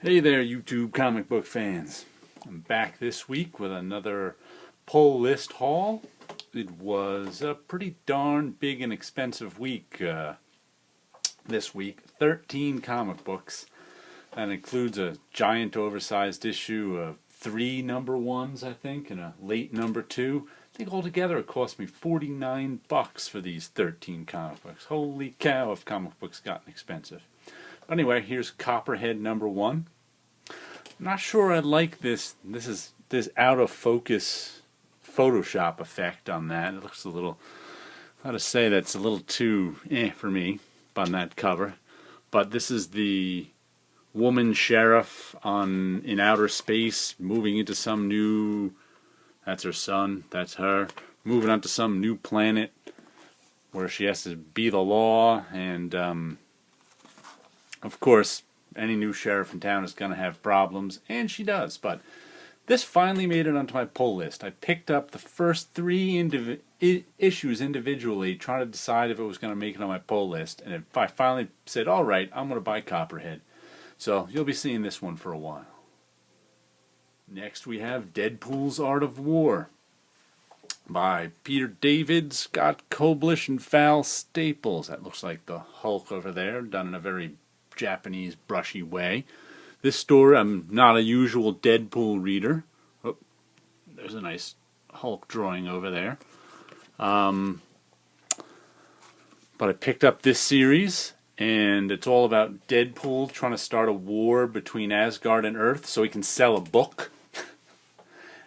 Hey there, YouTube comic book fans. I'm back this week with another pull list haul. It was a pretty darn big and expensive week this week. 13 comic books. That includes a giant oversized issue of 3 number ones, I think, and a late number 2. I think altogether it cost me $49 for these 13 comic books. Holy cow, have comic books gotten expensive. Anyway, here's Copperhead number 1. I'm not sure I like this. This out of focus Photoshop effect on that. It looks a little, how to say, that's a little too for me on that cover. But this is the woman sheriff in outer space, moving into some new. That's her son. That's her moving onto some new planet where she has to be the law, and of course, any new sheriff in town is going to have problems, and she does. But this finally made it onto my pull list. I picked up the first 3 issues individually, trying to decide if it was going to make it on my pull list. And I finally said, all right, I'm going to buy Copperhead. So you'll be seeing this one for a while. Next we have Deadpool's Art of War by Peter David, Scott Koblish, and Val Staples. That looks like the Hulk over there, done in a very Japanese brushy way. This story, I'm not a usual Deadpool reader. Oh, there's a nice Hulk drawing over there. But I picked up this series, and it's all about Deadpool trying to start a war between Asgard and Earth so he can sell a book.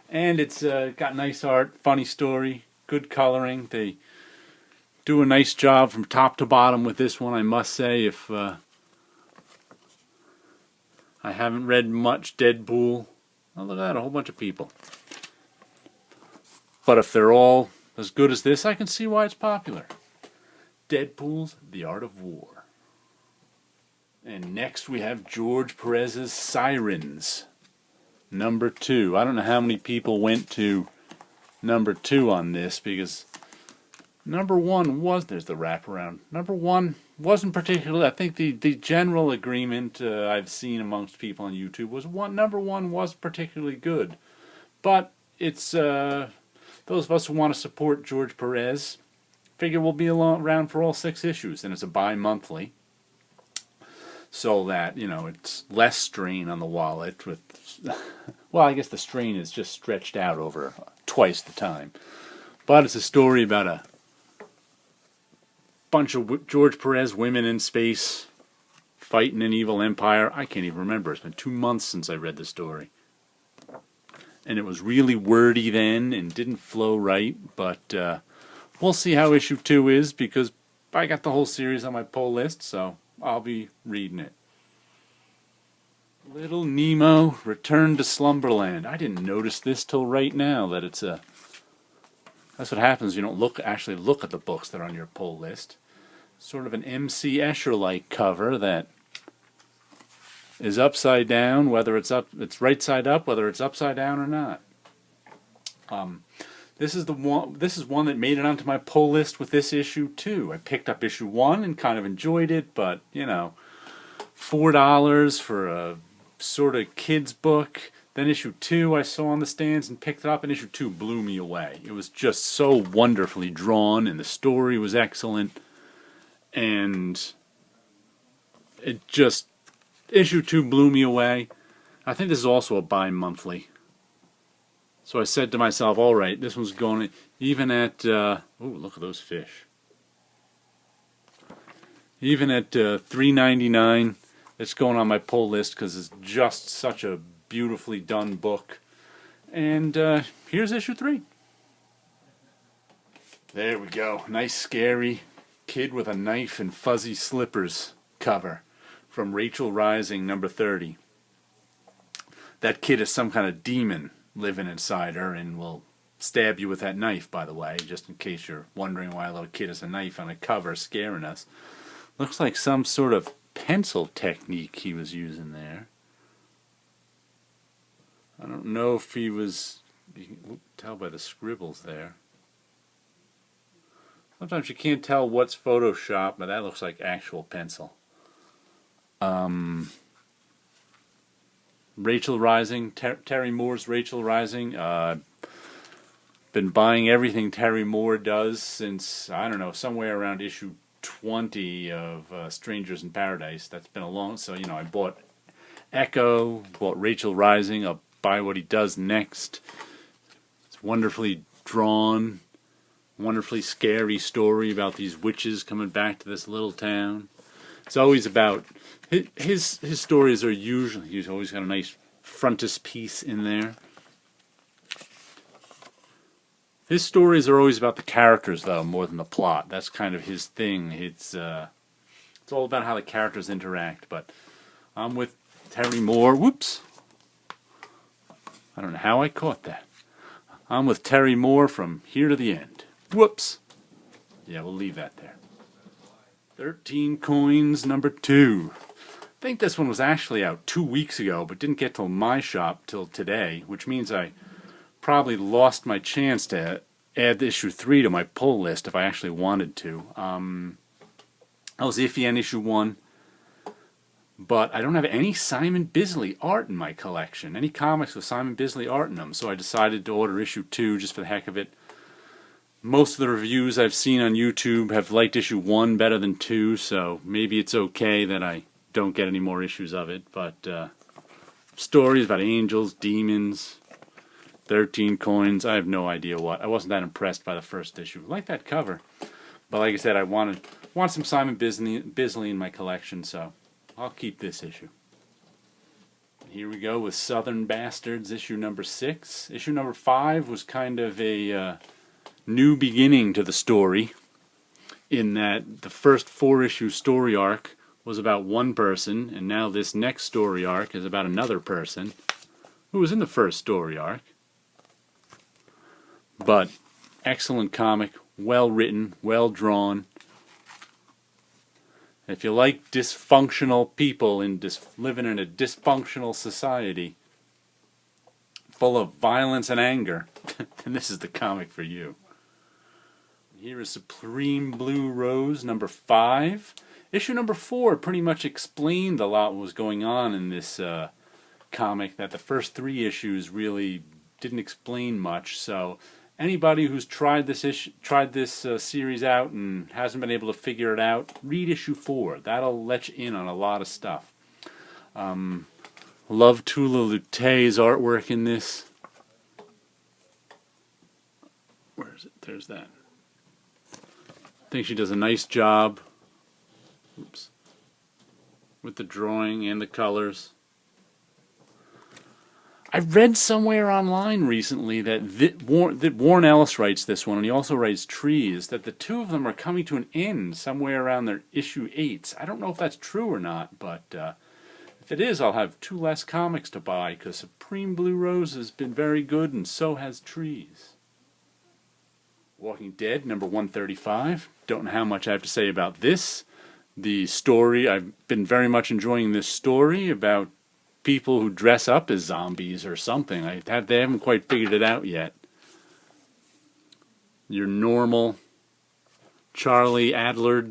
And it's got nice art, funny story, good coloring. They do a nice job from top to bottom with this one, I must say. If I haven't read much Deadpool. Oh, look at that, a whole bunch of people. But if they're all as good as this, I can see why it's popular. Deadpool's The Art of War. And next we have George Perez's Sirens, number 2. I don't know how many people went to number 2 on this, because number 1 was, there's the wraparound. Number 1 wasn't particularly, I think the general agreement I've seen amongst people on YouTube was number 1 was particularly good. But it's, those of us who want to support George Perez, figure we'll be around for all 6 issues, and it's a bi-monthly. So that, you know, it's less strain on the wallet with, well, I guess the strain is just stretched out over twice the time. But it's a story about a bunch of George Perez women in space fighting an evil empire. I can't even remember. It's been 2 months since I read the story. And it was really wordy then and didn't flow right. But we'll see how issue 2 is, because I got the whole series on my pull list, so I'll be reading it. Little Nemo, Return to Slumberland. I didn't notice this till right now, that it's a... That's what happens. You don't actually look at the books that are on your pull list. Sort of an M.C. Escher-like cover that is upside down, whether it's right side up, whether it's upside down or not. This is one that made it onto my pull list with this issue too. I picked up issue 1 and kind of enjoyed it, but you know, $4 for a sort of kids book. Then issue 2 I saw on the stands and picked it up, and issue 2 blew me away. It was just so wonderfully drawn, and the story was excellent. And it just, issue 2 blew me away. I think this is also a bi-monthly. So I said to myself, all right, this one's going, even at, oh, look at those fish. Even at $3.99, it's going on my pull list because it's just such a beautifully done book. And here's issue 3. There we go. Nice scary kid with a knife and fuzzy slippers cover from Rachel Rising number 30. That kid is some kind of demon living inside her and will stab you with that knife, by the way, just in case you're wondering why a little kid has a knife on a cover scaring us. Looks like some sort of pencil technique he was using there. I don't know if he was, you can tell by the scribbles there. Sometimes you can't tell what's Photoshop, but that looks like actual pencil. Rachel Rising, Terry Moore's Rachel Rising. Been buying everything Terry Moore does since, I don't know, somewhere around issue 20 of Strangers in Paradise. That's been a long, so, I bought Echo, bought Rachel Rising. I'll buy what he does next. It's wonderfully drawn, wonderfully scary story about these witches coming back to this little town. It's always about, his stories are usually, he's always got a nice frontispiece in there. His stories are always about the characters, though, more than the plot. That's kind of his thing. It's all about how the characters interact. But I'm with Terry Moore. Whoops. I don't know how I caught that. I'm with Terry Moore from here to the end. Whoops. Yeah, we'll leave that there. 13 Coins, number 2. I think this one was actually out 2 weeks ago, but didn't get to my shop till today, which means I probably lost my chance to add issue 3 to my pull list if I actually wanted to. I was iffy on issue 1, but I don't have any Simon Bisley art in my collection, any comics with Simon Bisley art in them, so I decided to order issue 2 just for the heck of it. Most of the reviews I've seen on YouTube have liked issue 1 better than 2, so maybe it's okay that I don't get any more issues of it, but stories about angels, demons, 13 coins, I have no idea what. I wasn't that impressed by the first issue. I like that cover. But like I said, I want some Simon Bisley in my collection, so I'll keep this issue. Here we go with Southern Bastards, issue number 6. Issue number 5 was kind of a new beginning to the story, in that the first 4-issue story arc was about one person, and now this next story arc is about another person who was in the first story arc. But excellent comic, well written, well drawn. If you like dysfunctional people living in a dysfunctional society full of violence and anger, then this is the comic for you. Here is Supreme Blue Rose number 5. Issue number 4 pretty much explained a lot what was going on in this comic that the first 3 issues really didn't explain much, so anybody who's tried this series out and hasn't been able to figure it out, read issue 4. That'll let you in on a lot of stuff. Love Tula Lute's artwork in this. Where is it? There's that. I think she does a nice job. Oops. With the drawing and the colors. I read somewhere online recently that Warren Ellis writes this one, and he also writes Trees, that the two of them are coming to an end somewhere around their issue 8s. I don't know if that's true or not, but if it is, I'll have 2 less comics to buy, because Supreme Blue Rose has been very good, and so has Trees. Walking Dead, number 135. Don't know how much I have to say about this. The story, I've been very much enjoying this story about people who dress up as zombies or something. They haven't quite figured it out yet. Your normal Charlie Adler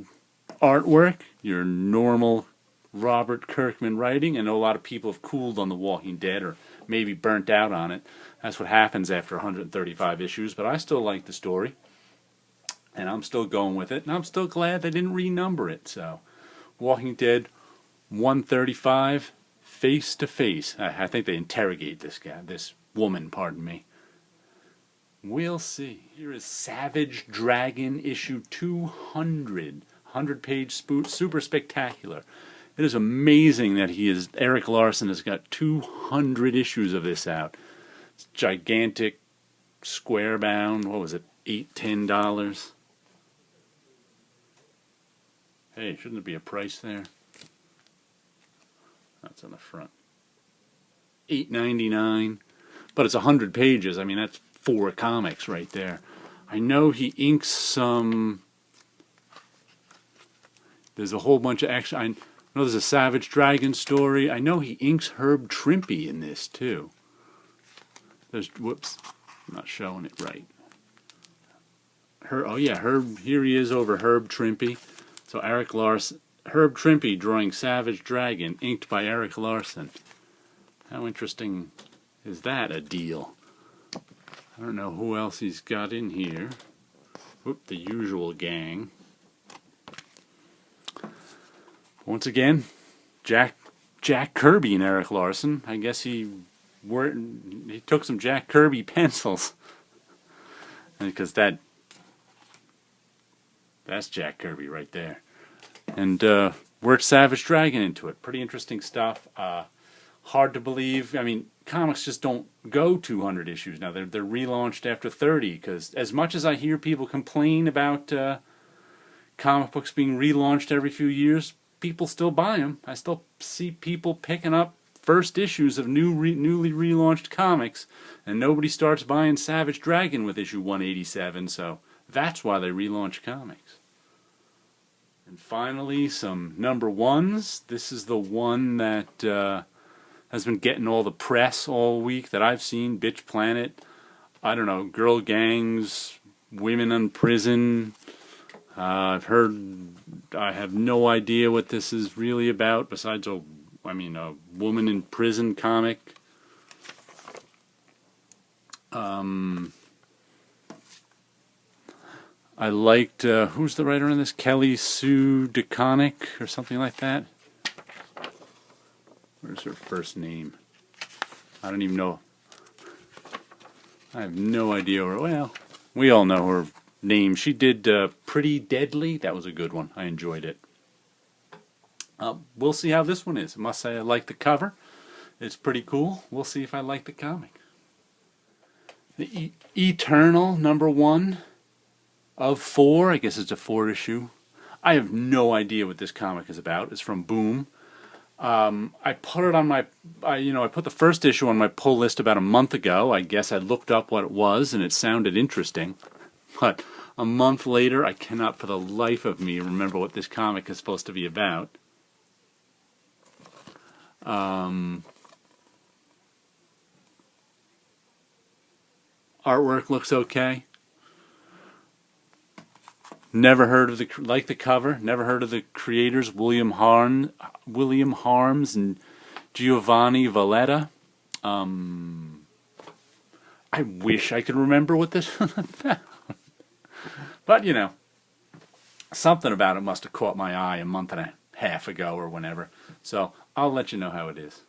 artwork, your normal Robert Kirkman writing. I know a lot of people have cooled on The Walking Dead or maybe burnt out on it. That's what happens after 135 issues, but I still like the story. And I'm still going with it, and I'm still glad they didn't renumber it. So, Walking Dead 135, Face to Face. I think they interrogate this woman, pardon me. We'll see. Here is Savage Dragon issue 200. 100-page super spectacular. It is amazing that Eric Larson has got 200 issues of this out. It's gigantic, square bound. What was it? $8-10. Hey, shouldn't there be a price there? That's on the front. $8.99. But it's 100 pages. I mean, that's 4 comics right there. I know he inks some. There's a whole bunch of action. I know there's a Savage Dragon story. I know he inks Herb Trimpe in this too. Whoops, I'm not showing it right. Herb. Here he is over Herb Trimpe. So Herb Trimpe drawing Savage Dragon, inked by Eric Larson. How interesting is that a deal? I don't know who else he's got in here. Whoop, the usual gang. Once again, Jack Kirby and Eric Larson. I guess he took some Jack Kirby pencils. Because that's Jack Kirby right there. And worked Savage Dragon into it. Pretty interesting stuff. Hard to believe. I mean, comics just don't go 200 issues now. They're relaunched after 30. Because as much as I hear people complain about comic books being relaunched every few years, people still buy them. I still see people picking up first issues of newly relaunched comics, and nobody starts buying Savage Dragon with issue 187, so that's why they relaunch comics. And finally, some number ones. This is the one that has been getting all the press all week that I've seen. Bitch Planet, I don't know, girl gangs, women in prison. I have no idea what this is really about besides a woman in prison comic. I liked, who's the writer on this? Kelly Sue DeConnick or something like that. Where's her first name? I don't even know. I have no idea where, well, we all know her name. She did Pretty Deadly. That was a good one. I enjoyed it. We'll see how this one is. I must say I like the cover. It's pretty cool. We'll see if I like the comic. The Eternal #1 of 4. I guess it's a 4-issue. I have no idea what this comic is about. It's from Boom. I put it on my, I put the first issue on my pull list about a month ago. I guess I looked up what it was and it sounded interesting. But a month later, I cannot for the life of me remember what this comic is supposed to be about. Artwork looks okay. Never heard of like the cover. Never heard of the creators, William Harms and Giovanni Valletta. I wish I could remember what this was about. But, something about it must have caught my eye a month and a half ago or whenever. So I'll let you know how it is.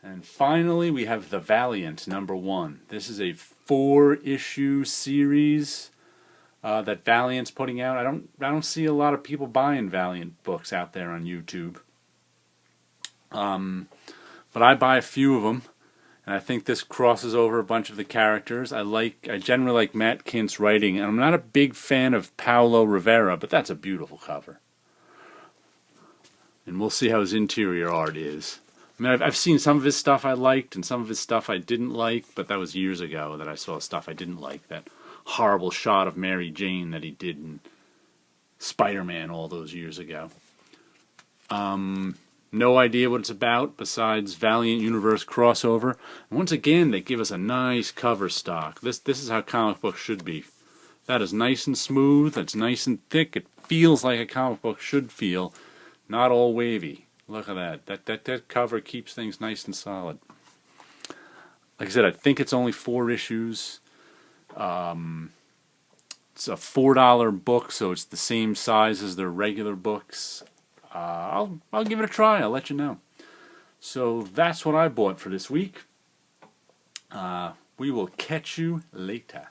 And finally, we have The Valiant #1. This is a 4-issue series that Valiant's putting out. I don't see a lot of people buying Valiant books out there on YouTube. But I buy a few of them, and I think this crosses over a bunch of the characters. I generally like Matt Kint's writing, and I'm not a big fan of Paulo Rivera, but that's a beautiful cover. And we'll see how his interior art is. I mean, I've seen some of his stuff I liked and some of his stuff I didn't like, but that was years ago that I saw stuff I didn't like. That horrible shot of Mary Jane that he did in Spider-Man all those years ago. No idea what it's about besides Valiant Universe crossover. And once again, they give us a nice cover stock. This is how comic books should be. That is nice and smooth. That's nice and thick. It feels like a comic book should feel. Not all wavy. Look at that. That cover keeps things nice and solid. Like I said, I think it's only 4 issues. It's a $4 book, so it's the same size as their regular books. I'll give it a try. I'll let you know. So that's what I bought for this week. We will catch you later.